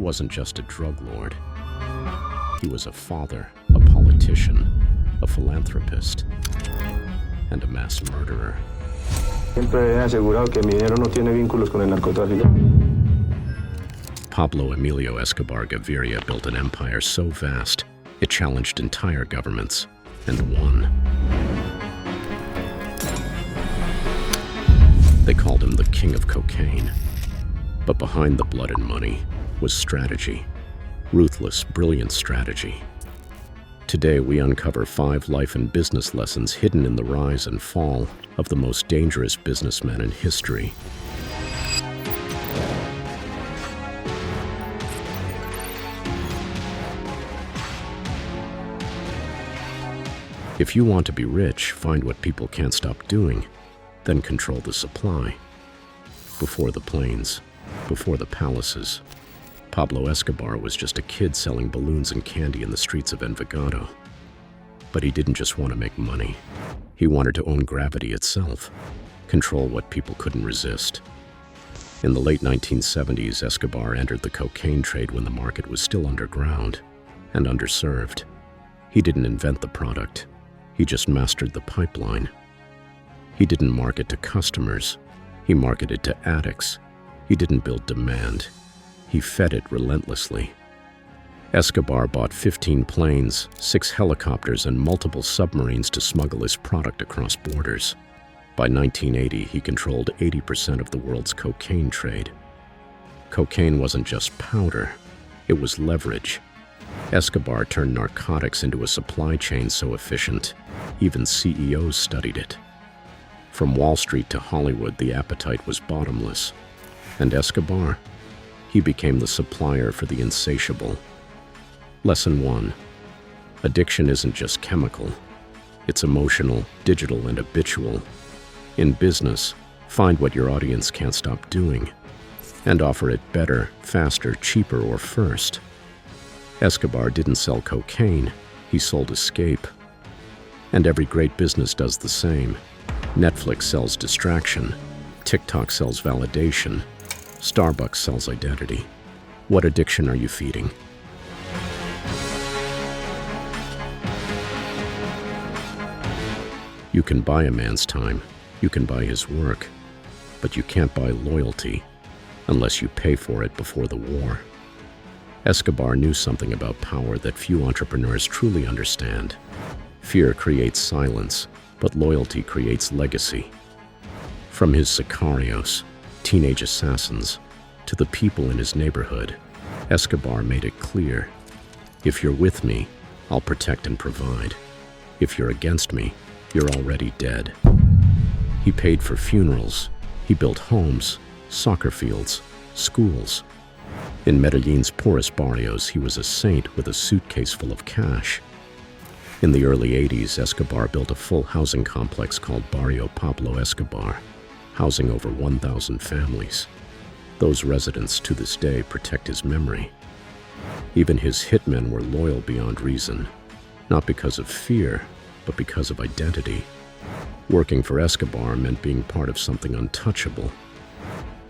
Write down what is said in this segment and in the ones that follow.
wasn't just a drug lord. He was a father, a politician, a philanthropist, and a mass murderer. Siempre he asegurado que mi dinero no tiene vínculos con el narcotráfico. Pablo Emilio Escobar Gaviria built an empire so vast, it challenged entire governments, and won. They called him the king of cocaine. But behind the blood and money was strategy. Ruthless, brilliant strategy. Today, we uncover 5 life and business lessons hidden in the rise and fall of the most dangerous businessmen in history. If you want to be rich, find what people can't stop doing, then control the supply. Before the planes, before the palaces, Pablo Escobar was just a kid selling balloons and candy in the streets of Envigado. But he didn't just want to make money. He wanted to own gravity itself, control what people couldn't resist. In the late 1970s, Escobar entered the cocaine trade when the market was still underground and underserved. He didn't invent the product. He just mastered the pipeline. He didn't market to customers. He marketed to addicts. He didn't build demand. He fed it relentlessly. Escobar bought 15 planes, 6 helicopters, and multiple submarines to smuggle his product across borders. By 1980, he controlled 80% of the world's cocaine trade. Cocaine wasn't just powder, it was leverage. Escobar turned narcotics into a supply chain so efficient, even CEOs studied it. From Wall Street to Hollywood, the appetite was bottomless. And Escobar? He became the supplier for the insatiable. Lesson 1. Addiction isn't just chemical. It's emotional, digital, and habitual. In business, find what your audience can't stop doing, and offer it better, faster, cheaper, or first. Escobar didn't sell cocaine, he sold escape. And every great business does the same. Netflix sells distraction, TikTok sells validation, Starbucks sells identity. What addiction are you feeding? You can buy a man's time, you can buy his work, but you can't buy loyalty unless you pay for it before the war. Escobar knew something about power that few entrepreneurs truly understand. Fear creates silence, but loyalty creates legacy. From his sicarios, teenage assassins, to the people in his neighborhood, Escobar made it clear, if you're with me, I'll protect and provide. If you're against me, you're already dead. He paid for funerals, he built homes, soccer fields, schools. In Medellin's poorest barrios, he was a saint with a suitcase full of cash. In the early 80s, Escobar built a full housing complex called Barrio Pablo Escobar, housing over 1,000 families. Those residents to this day protect his memory. Even his hitmen were loyal beyond reason, not because of fear, but because of identity. Working for Escobar meant being part of something untouchable.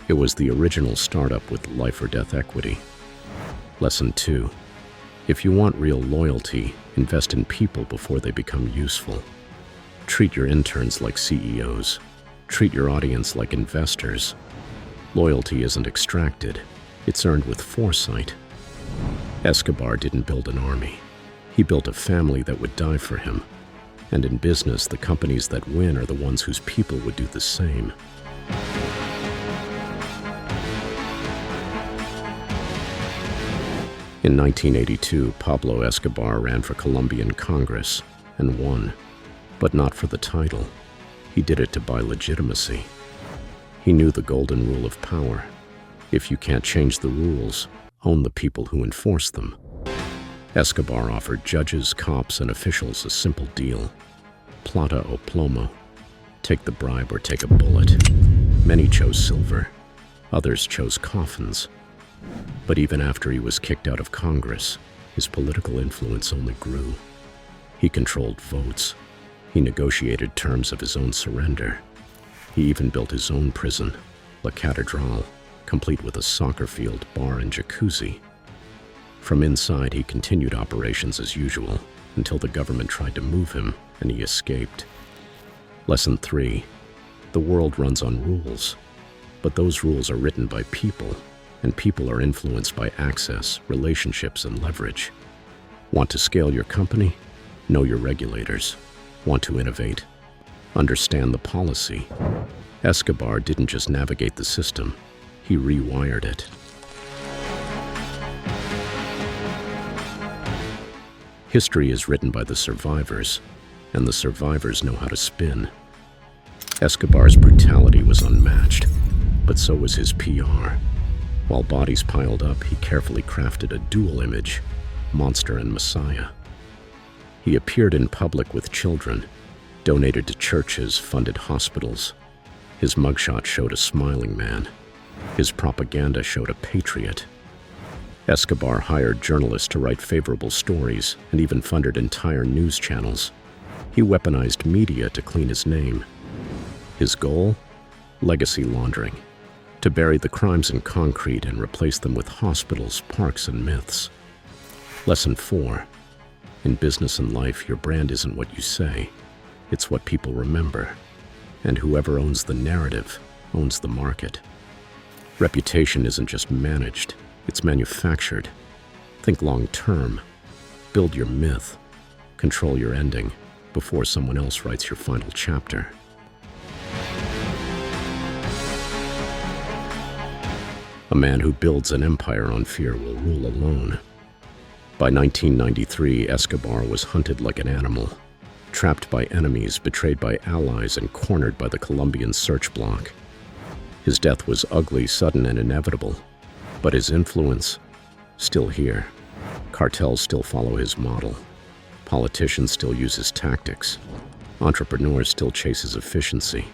It was the original startup with life or death equity. Lesson 2. If you want real loyalty, invest in people before they become useful. Treat your interns like CEOs. Treat your audience like investors. Loyalty isn't extracted, it's earned with foresight. Escobar didn't build an army. He built a family that would die for him. And in business, the companies that win are the ones whose people would do the same. In 1982, Pablo Escobar ran for Colombian Congress and won, but not for the title. He did it to buy legitimacy. He knew the golden rule of power. If you can't change the rules, own the people who enforce them. Escobar offered judges, cops, and officials a simple deal. Plata o plomo. Take the bribe or take a bullet. Many chose silver. Others chose coffins. But even after he was kicked out of Congress, his political influence only grew. He controlled votes. He negotiated terms of his own surrender. He even built his own prison, La Catedral, complete with a soccer field, bar, and jacuzzi. From inside, he continued operations as usual until the government tried to move him and he escaped. Lesson 3. The world runs on rules, but those rules are written by people, and people are influenced by access, relationships, and leverage. Want to scale your company? Know your regulators. Want to innovate? Understand the policy. Escobar didn't just navigate the system, he rewired it. History is written by the survivors, and the survivors know how to spin. Escobar's brutality was unmatched, but so was his PR. While bodies piled up, he carefully crafted a dual image, monster and messiah. He appeared in public with children, donated to churches, funded hospitals. His mugshot showed a smiling man. His propaganda showed a patriot. Escobar hired journalists to write favorable stories and even funded entire news channels. He weaponized media to clean his name. His goal? Legacy laundering. To bury the crimes in concrete and replace them with hospitals, parks, and myths. Lesson 4. In business and life, your brand isn't what you say. It's what people remember. And whoever owns the narrative owns the market. Reputation isn't just managed, it's manufactured. Think long-term. Build your myth. Control your ending before someone else writes your final chapter. A man who builds an empire on fear will rule alone. By 1993, Escobar was hunted like an animal, trapped by enemies, betrayed by allies, and cornered by the Colombian search block. His death was ugly, sudden, and inevitable, but his influence, still here. Cartels still follow his model. Politicians still use his tactics. Entrepreneurs still chase his efficiency.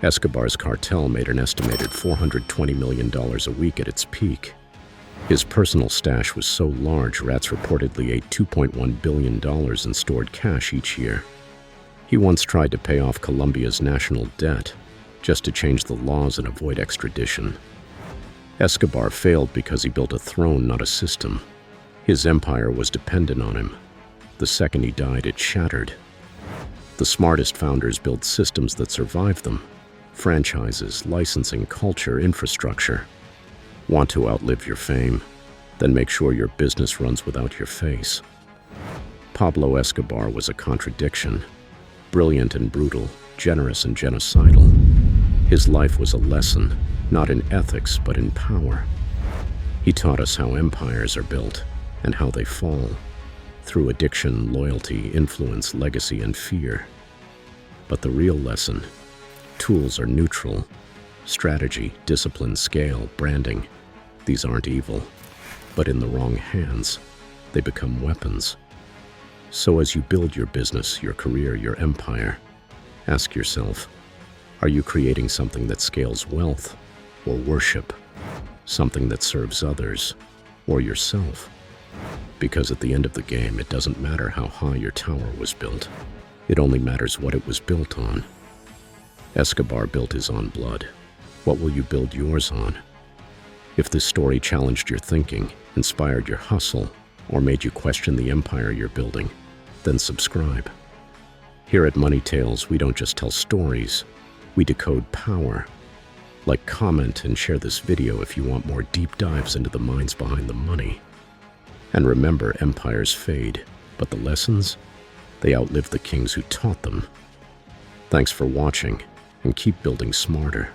Escobar's cartel made an estimated $420 million a week at its peak. His personal stash was so large, rats reportedly ate $2.1 billion in stored cash each year. He once tried to pay off Colombia's national debt just to change the laws and avoid extradition. Escobar failed because he built a throne, not a system. His empire was dependent on him. The second he died, it shattered. The smartest founders built systems that survived them. Franchises, licensing, culture, infrastructure. Want to outlive your fame? Then make sure your business runs without your face. Pablo Escobar was a contradiction. Brilliant and brutal, generous and genocidal. His life was a lesson, not in ethics, but in power. He taught us how empires are built and how they fall, through addiction, loyalty, influence, legacy, and fear. But the real lesson: tools are neutral. Strategy, discipline, scale, branding, these aren't evil. But in the wrong hands, they become weapons. So as you build your business, your career, your empire, ask yourself, are you creating something that scales wealth or worship? Something that serves others or yourself? Because at the end of the game, it doesn't matter how high your tower was built. It only matters what it was built on. Escobar built his own blood. What will you build yours on? If this story challenged your thinking, inspired your hustle, or made you question the empire you're building, then subscribe. Here at Money Tales, we don't just tell stories, we decode power. Like, comment, and share this video if you want more deep dives into the minds behind the money. And remember, empires fade, but the lessons, they outlive the kings who taught them. Thanks for watching, and keep building smarter.